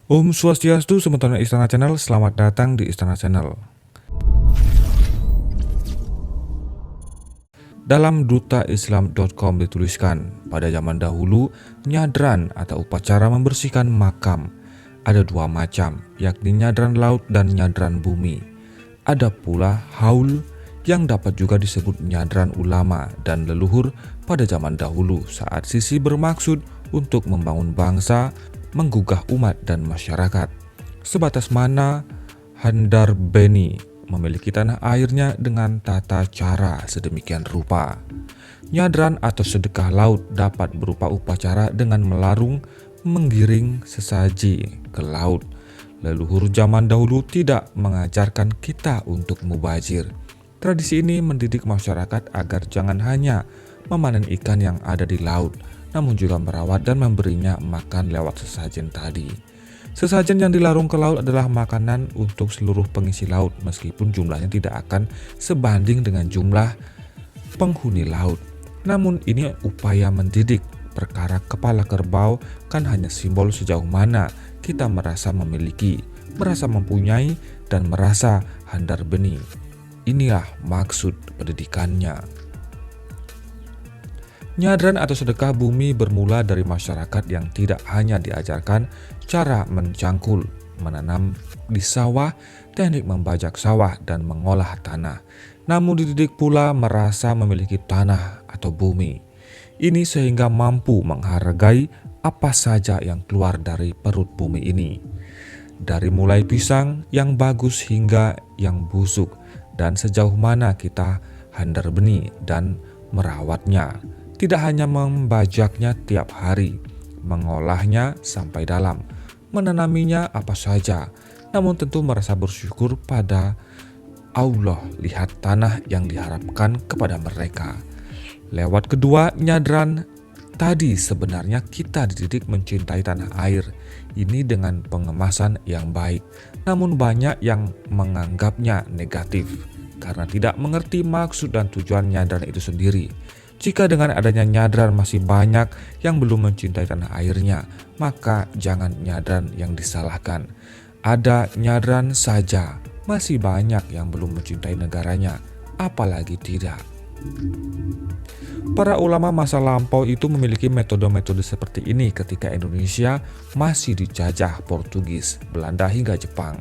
Om Swastiastu, sementara Istana Channel, selamat datang di Istana Channel. Dalam dutaislam.com dituliskan, pada zaman dahulu, nyadran atau upacara membersihkan makam ada dua macam, yakni nyadran laut dan nyadran bumi. Ada pula haul yang dapat juga disebut nyadran ulama dan leluhur pada zaman dahulu saat sisi bermaksud untuk membangun bangsa, menggugah umat dan masyarakat. Sebatas mana Handar Beni memiliki tanah airnya dengan tata cara sedemikian rupa. Nyadran atau sedekah laut dapat berupa upacara dengan melarung, menggiring sesaji ke laut. Leluhur zaman dahulu tidak mengajarkan kita untuk mubazir. Tradisi ini mendidik masyarakat agar jangan hanya memanen ikan yang ada di laut, namun juga merawat dan memberinya makan lewat sesajen tadi. Sesajen yang dilarung ke laut adalah makanan untuk seluruh pengisi laut, meskipun jumlahnya tidak akan sebanding dengan jumlah penghuni laut. Namun ini upaya mendidik. Perkara kepala kerbau kan hanya simbol sejauh mana kita merasa memiliki, merasa mempunyai, dan merasa handar beni. Inilah maksud pendidikannya. Nyadran atau sedekah bumi bermula dari masyarakat yang tidak hanya diajarkan cara mencangkul, menanam di sawah, teknik membajak sawah dan mengolah tanah, namun dididik pula merasa memiliki tanah atau bumi. Ini sehingga mampu menghargai apa saja yang keluar dari perut bumi ini. Dari mulai pisang yang bagus hingga yang busuk, dan sejauh mana kita handar beni dan merawatnya. Tidak hanya membajaknya tiap hari, mengolahnya sampai dalam, menanaminya apa saja, namun tentu merasa bersyukur pada Allah lihat tanah yang diharapkan kepada mereka. Lewat kedua nyadran tadi sebenarnya kita dididik mencintai tanah air ini dengan pengemasan yang baik, namun banyak yang menganggapnya negatif karena tidak mengerti maksud dan tujuan nyadran itu sendiri. Jika dengan adanya nyadran masih banyak yang belum mencintai tanah airnya, maka jangan nyadran yang disalahkan. Ada nyadran saja, masih banyak yang belum mencintai negaranya, apalagi tidak. Para ulama masa lampau itu memiliki metode-metode seperti ini ketika Indonesia masih dijajah Portugis, Belanda hingga Jepang.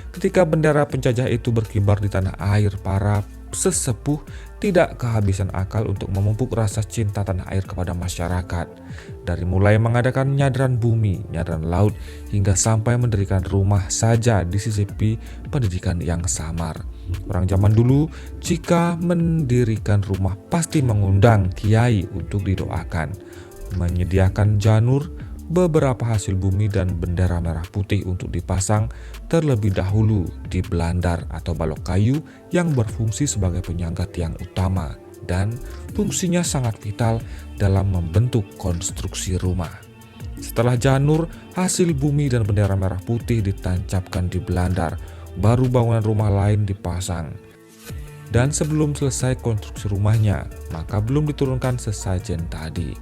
Ketika bendera penjajah itu berkibar di tanah air, para sesepuh tidak kehabisan akal untuk memupuk rasa cinta tanah air kepada masyarakat. Dari mulai mengadakan nyadran bumi, nyadran laut, hingga sampai mendirikan rumah saja disisipi pendidikan yang samar. Orang zaman dulu jika mendirikan rumah pasti mengundang kiai untuk didoakan, menyediakan janur, beberapa hasil bumi dan bendera merah putih untuk dipasang terlebih dahulu di belandar atau balok kayu yang berfungsi sebagai penyangga tiang utama dan fungsinya sangat vital dalam membentuk konstruksi rumah. Setelah janur, hasil bumi dan bendera merah putih ditancapkan di belandar, baru bangunan rumah lain dipasang. Dan sebelum selesai konstruksi rumahnya, maka belum diturunkan sesajen tadi.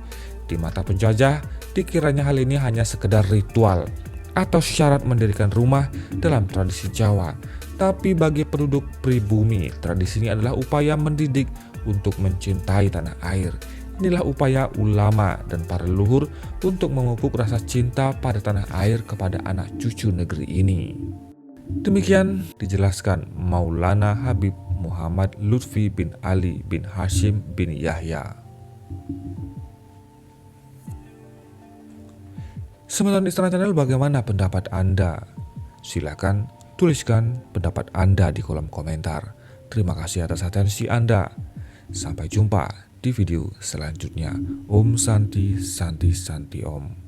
Di mata penjajah, dikiranya hal ini hanya sekedar ritual atau syarat mendirikan rumah dalam tradisi Jawa. Tapi bagi penduduk pribumi, tradisi ini adalah upaya mendidik untuk mencintai tanah air. Inilah upaya ulama dan para leluhur untuk memupuk rasa cinta pada tanah air kepada anak cucu negeri ini. Demikian dijelaskan Maulana Habib Muhammad Lutfi bin Ali bin Hashim bin Yahya. Sementara Istana Channel, bagaimana pendapat Anda? Silakan tuliskan pendapat Anda di kolom komentar. Terima kasih atas atensi Anda. Sampai jumpa di video selanjutnya. Om Santi Santi Santi Om.